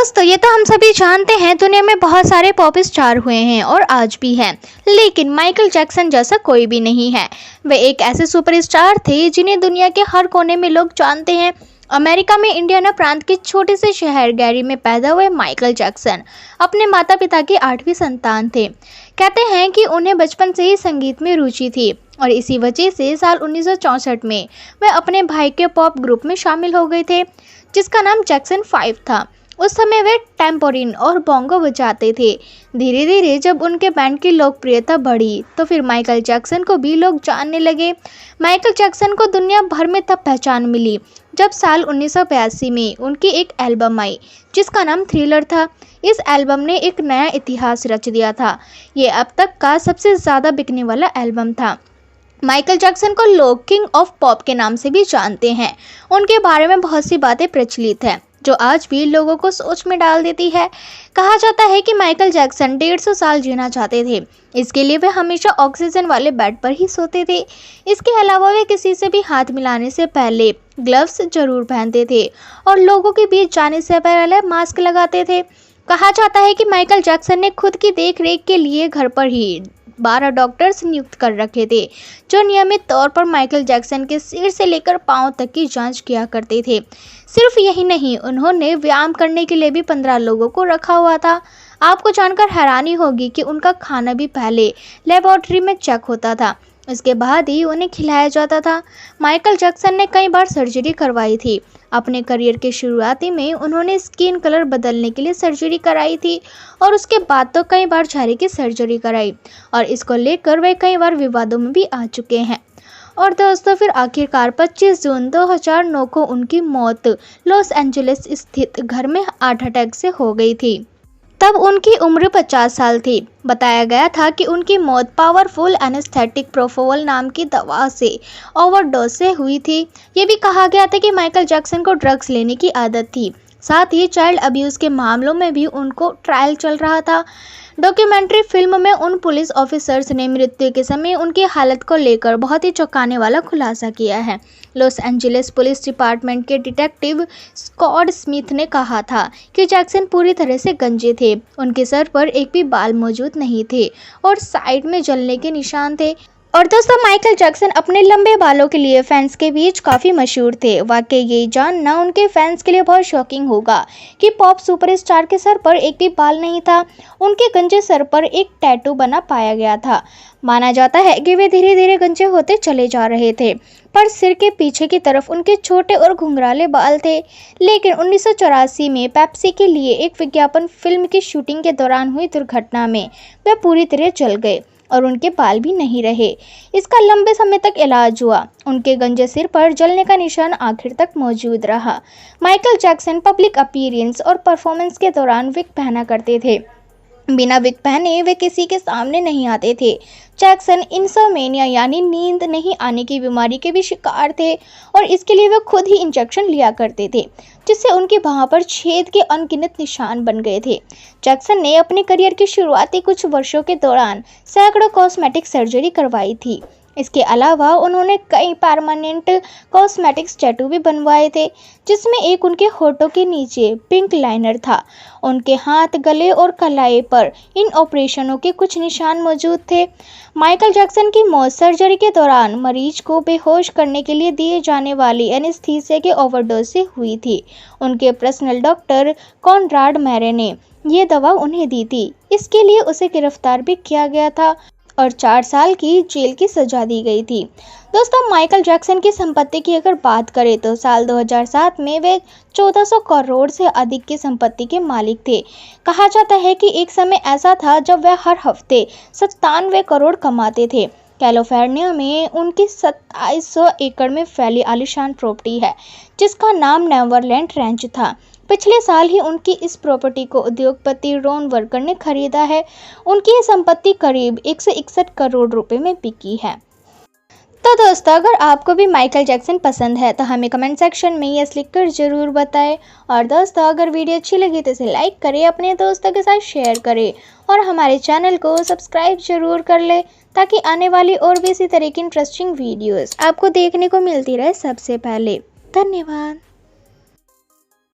दोस्तों ये तो हम सभी जानते हैं, दुनिया में बहुत सारे पॉप स्टार हुए हैं और आज भी हैं, लेकिन माइकल जैक्सन जैसा कोई भी नहीं है। वे एक ऐसे सुपरस्टार थे जिन्हें दुनिया के हर कोने में लोग जानते हैं। अमेरिका में इंडियाना प्रांत के छोटे से शहर गैरी में पैदा हुए माइकल जैक्सन अपने माता पिता की 8वीं संतान थे। कहते हैं कि उन्हें बचपन से ही संगीत में रुचि थी और इसी वजह से साल 1964 में वे अपने भाई के पॉप ग्रुप में शामिल हो गए थे, जिसका नाम जैक्सन 5 था। उस समय वे टेम्पोरिन और बोंगो बजाते थे। धीरे धीरे जब उनके बैंड की लोकप्रियता बढ़ी तो फिर माइकल जैक्सन को भी लोग जानने लगे। माइकल जैक्सन को दुनिया भर में तब पहचान मिली जब साल 1982 में उनकी एक एल्बम आई जिसका नाम थ्रिलर था। इस एल्बम ने एक नया इतिहास रच दिया था। ये अब तक का सबसे ज़्यादा बिकने वाला एल्बम था। माइकल जैक्सन को लोग किंग ऑफ पॉप के नाम से भी जानते हैं। उनके बारे में बहुत सी बातें प्रचलित हैं जो आज भी लोगों को सोच में डाल देती है। कहा जाता है कि माइकल जैक्सन 150 साल जीना चाहते थे। इसके लिए वे हमेशा ऑक्सीजन वाले बेड पर ही सोते थे। इसके अलावा वे किसी से भी हाथ मिलाने से पहले ग्लव्स जरूर पहनते थे और लोगों के बीच जाने से पहले मास्क लगाते थे। कहा जाता है कि माइकल जैक्सन ने खुद की देखरेख के लिए घर पर ही 12 डॉक्टर्स नियुक्त कर रखे थे जो नियमित तौर पर माइकल जैक्सन के सिर से लेकर पांव तक की जांच किया करते थे। सिर्फ यही नहीं, उन्होंने व्यायाम करने के लिए भी 15 लोगों को रखा हुआ था। आपको जानकर हैरानी होगी कि उनका खाना भी पहले लेबोरेटरी में चेक होता था, इसके बाद ही उन्हें खिलाया जाता था। माइकल जैक्सन ने कई बार सर्जरी करवाई थी। अपने करियर के शुरुआती में उन्होंने स्किन कलर बदलने के लिए सर्जरी कराई थी और उसके बाद तो कई बार चेहरे की सर्जरी कराई और इसको लेकर वे कई बार विवादों में भी आ चुके हैं। और दोस्तों फिर आखिरकार 25 जून 2009 को उनकी मौत लॉस एंजलिस स्थित घर में हार्ट अटैक से हो गई थी। तब उनकी उम्र 50 साल थी। बताया गया था कि उनकी मौत पावरफुल एनेस्थेटिक प्रोपोल नाम की दवा से ओवरडोज से हुई थी। ये भी कहा गया था कि माइकल जैक्सन को ड्रग्स लेने की आदत थी। साथ ही चाइल्ड अब्यूज़ के मामलों में भी उनको ट्रायल चल रहा था। डॉक्यूमेंट्री फिल्म में उन पुलिस ऑफिसर्स ने मृत्यु के समय उनकी हालत को लेकर बहुत ही चौंकाने वाला खुलासा किया है। लॉस एंजलिस पुलिस डिपार्टमेंट के डिटेक्टिव स्कॉट स्मिथ ने कहा था कि जैक्सन पूरी तरह से गंजे थे। उनके सर पर एक भी बाल मौजूद नहीं थे और साइड में जलने के निशान थे। और दोस्तों माइकल जैक्सन अपने लंबे बालों के लिए फैंस के बीच काफ़ी मशहूर थे। वाकई ये जानना उनके फैंस के लिए बहुत शॉकिंग होगा कि पॉप सुपरस्टार के सर पर एक भी बाल नहीं था। उनके गंजे सर पर एक टैटू बना पाया गया था। माना जाता है कि वे धीरे धीरे गंजे होते चले जा रहे थे, पर सिर के पीछे की तरफ उनके छोटे और घुंघराले बाल थे। लेकिन 1984 में पेप्सी के लिए एक विज्ञापन फिल्म की शूटिंग के दौरान हुई दुर्घटना में वे पूरी तरह जल गए और उनके बाल भी नहीं रहे। इसका लंबे समय तक इलाज हुआ। उनके गंजे सिर पर जलने का निशान आखिर तक मौजूद रहा। माइकल जैक्सन पब्लिक अपीयरेंस और परफॉर्मेंस के दौरान विग पहना करते थे। बिना विग पहने वे किसी के सामने नहीं आते थे। जैक्सन इंसोमेनिया यानी नींद नहीं आने की बीमारी के भी शिकार थे और इसके लिए वे खुद ही इंजेक्शन लिया करते थे, जिससे उनकी बाह पर छेद के अनगिनत निशान बन गए थे। जैक्सन ने अपने करियर की शुरुआती कुछ वर्षों के दौरान सैकड़ों कॉस्मेटिक सर्जरी करवाई थी। इसके अलावा उन्होंने कई परमानेंट कॉस्मेटिक्स टैटू भी बनवाए थे, जिसमें एक उनके होठों के नीचे पिंक लाइनर था। उनके हाथ, गले और कलाई पर इन ऑपरेशनों के कुछ निशान मौजूद थे। माइकल जैक्सन की मौत सर्जरी के दौरान मरीज को बेहोश करने के लिए दिए जाने वाली एनेस्थीसिया के ओवरडोज से हुई थी। उनके पर्सनल डॉक्टर कॉनराड मैरे ने यह दवा उन्हें दी थी। इसके लिए उसे गिरफ्तार भी किया गया था और 4 साल की जेल की सजा दी गई थी। दोस्तों माइकल जैक्सन की संपत्ति की अगर बात करें तो साल 2007 में वे 1400 करोड़ से अधिक की संपत्ति के मालिक थे। कहा जाता है कि एक समय ऐसा था जब वे हर हफ्ते 97 करोड़ कमाते थे। कैलिफोर्निया में उनकी 2700 एकड़ में फैली आलीशान प्रॉपर्टी है जिसका नाम नेवरलैंड रैंच था। पिछले साल ही उनकी इस प्रॉपर्टी को उद्योगपति रॉन वर्कर ने खरीदा है। उनकी ये संपत्ति करीब 161 करोड़ रुपए में बिकी है। तो दोस्तों अगर आपको भी माइकल जैक्सन पसंद है तो हमें कमेंट सेक्शन में यस लिखकर ज़रूर बताएं। और दोस्तों अगर वीडियो अच्छी लगी तो इसे लाइक करें, अपने दोस्तों के साथ शेयर करें और हमारे चैनल को सब्सक्राइब जरूर कर लें ताकि आने वाली और भी इसी तरह की इंटरेस्टिंग वीडियोस आपको देखने को मिलती रहे सबसे पहले। धन्यवाद।